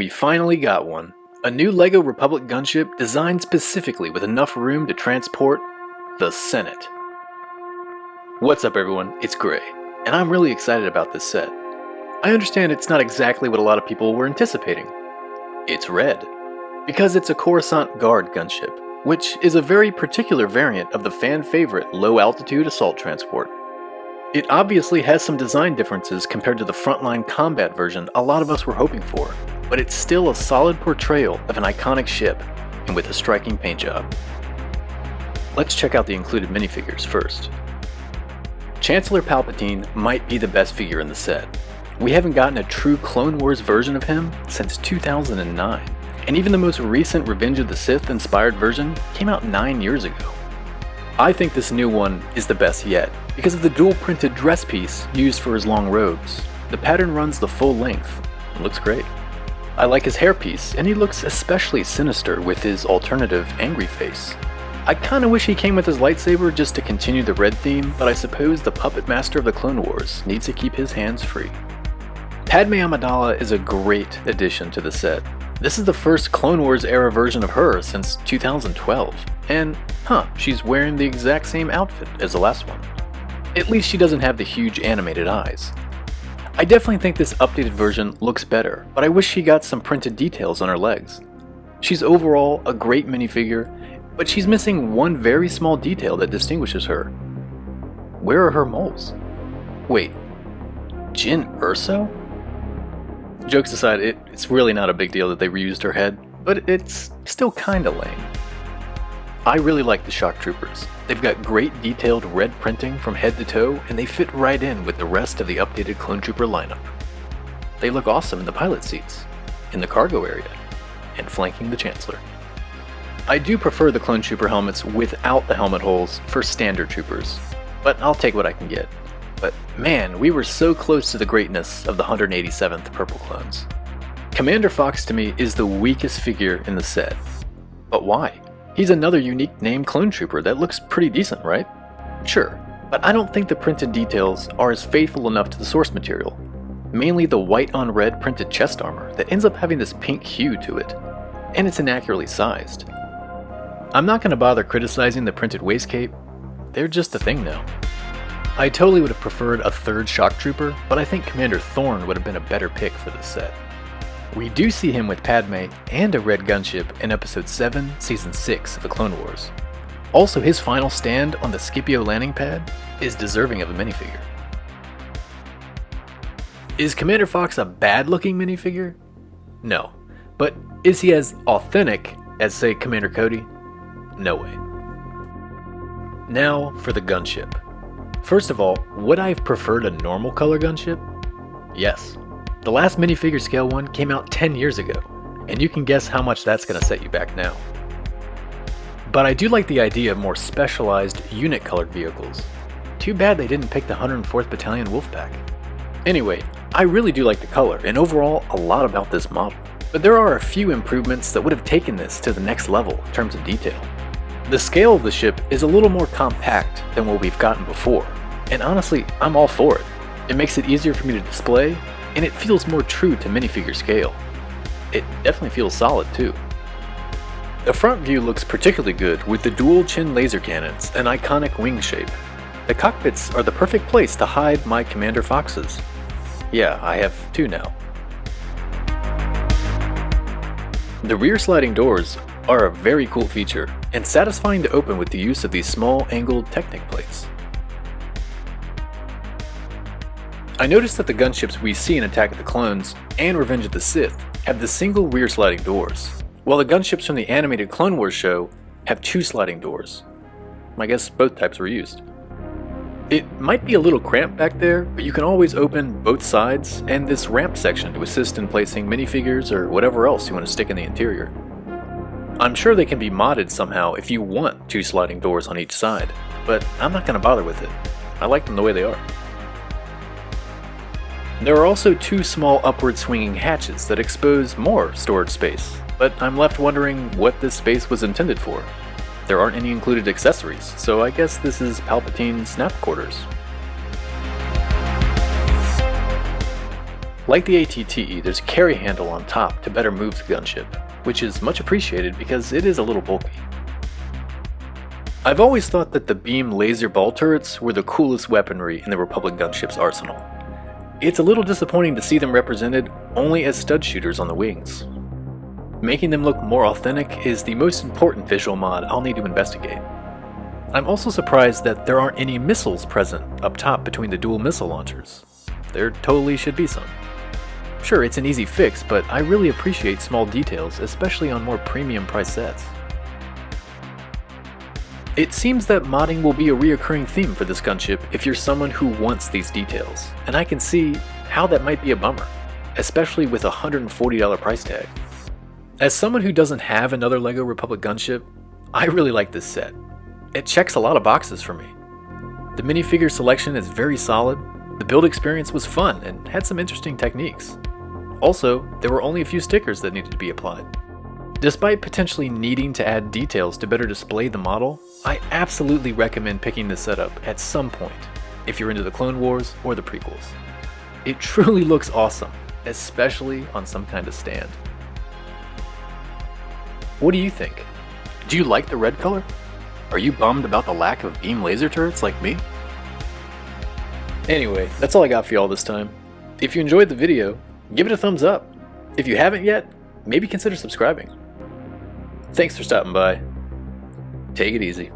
We finally got one. A new LEGO Republic Gunship designed specifically with enough room to transport the Senate. What's up everyone, it's Gray, and I'm really excited about this set. I understand it's not exactly what a lot of people were anticipating. It's red, because it's a Coruscant Guard gunship, which is a very particular variant of the fan favorite low-altitude assault transport. It obviously has some design differences compared to the frontline combat version a lot of us were hoping for, but it's still a solid portrayal of an iconic ship, and with a striking paint job. Let's check out the included minifigures first. Chancellor Palpatine might be the best figure in the set. We haven't gotten a true Clone Wars version of him since 2009, and even the most recent Revenge of the Sith inspired version came out 9 years ago. I think this new one is the best yet, because of the dual printed dress piece used for his long robes. The pattern runs the full length, and looks great. I like his hairpiece, and he looks especially sinister with his alternative angry face. I kinda wish he came with his lightsaber just to continue the red theme, but I suppose the puppet master of the Clone Wars needs to keep his hands free. Padme Amidala is a great addition to the set. This is the first Clone Wars era version of her since 2012, and she's wearing the exact same outfit as the last one. At least she doesn't have the huge animated eyes. I definitely think this updated version looks better, but I wish she got some printed details on her legs. She's overall a great minifigure, but she's missing one very small detail that distinguishes her. Where are her moles? Wait, Jyn Erso? Jokes aside, it's really not a big deal that they reused her head, but it's still kinda lame. I really like the shock troopers. They've got great detailed red printing from head to toe, and they fit right in with the rest of the updated clone trooper lineup. They look awesome in the pilot seats, in the cargo area, and flanking the Chancellor. I do prefer the clone trooper helmets without the helmet holes for standard troopers, but I'll take what I can get. But man, we were so close to the greatness of the 187th purple clones. Commander Fox to me is the weakest figure in the set. But why? He's another unique named clone trooper that looks pretty decent, right? Sure, but I don't think the printed details are as faithful enough to the source material. Mainly the white on red printed chest armor that ends up having this pink hue to it, and it's inaccurately sized. I'm not going to bother criticizing the printed waist cape, they're just a thing now. I totally would have preferred a third shock trooper, but I think Commander Thorn would have been a better pick for this set. We do see him with Padme and a red gunship in Episode 7, Season 6 of the Clone Wars. Also, his final stand on the Scipio landing pad is deserving of a minifigure. Is Commander Fox a bad-looking minifigure? No. But is he as authentic as, say, Commander Cody? No way. Now for the gunship. First of all, would I have preferred a normal color gunship? Yes. The last minifigure scale one came out 10 years ago, and you can guess how much that's going to set you back now. But I do like the idea of more specialized unit colored vehicles. Too bad they didn't pick the 104th Battalion Wolfpack. Anyway, I really do like the color, and overall a lot about this model. But there are a few improvements that would have taken this to the next level in terms of detail. The scale of the ship is a little more compact than what we've gotten before, and honestly, I'm all for it. It makes it easier for me to display, and it feels more true to minifigure scale. It definitely feels solid too. The front view looks particularly good with the dual chin laser cannons and iconic wing shape. The cockpits are the perfect place to hide my Commander Foxes. Yeah, I have two now. The rear sliding doors are a very cool feature, and satisfying to open with the use of these small angled Technic plates. I noticed that the gunships we see in Attack of the Clones and Revenge of the Sith have the single rear sliding doors, while the gunships from the animated Clone Wars show have two sliding doors. I guess both types were used. It might be a little cramped back there, but you can always open both sides and this ramp section to assist in placing minifigures or whatever else you want to stick in the interior. I'm sure they can be modded somehow if you want two sliding doors on each side, but I'm not going to bother with it. I like them the way they are. There are also two small upward swinging hatches that expose more storage space, but I'm left wondering what this space was intended for. There aren't any included accessories, so I guess this is Palpatine's nap quarters. Like the ATT, there's a carry handle on top to better move the gunship, which is much appreciated because it is a little bulky. I've always thought that the beam laser ball turrets were the coolest weaponry in the Republic gunship's arsenal. It's a little disappointing to see them represented only as stud shooters on the wings. Making them look more authentic is the most important visual mod I'll need to investigate. I'm also surprised that there aren't any missiles present up top between the dual missile launchers. There totally should be some. Sure, it's an easy fix, but I really appreciate small details, especially on more premium price sets. It seems that modding will be a reoccurring theme for this gunship if you're someone who wants these details, and I can see how that might be a bummer, especially with a $140 price tag. As someone who doesn't have another LEGO Republic gunship, I really like this set. It checks a lot of boxes for me. The minifigure selection is very solid, the build experience was fun and had some interesting techniques. Also, there were only a few stickers that needed to be applied. Despite potentially needing to add details to better display the model, I absolutely recommend picking this setup at some point, if you're into the Clone Wars or the prequels. It truly looks awesome, especially on some kind of stand. What do you think? Do you like the red color? Are you bummed about the lack of beam laser turrets like me? Anyway, that's all I got for y'all this time. If you enjoyed the video, give it a thumbs up. If you haven't yet, maybe consider subscribing. Thanks for stopping by. Take it easy.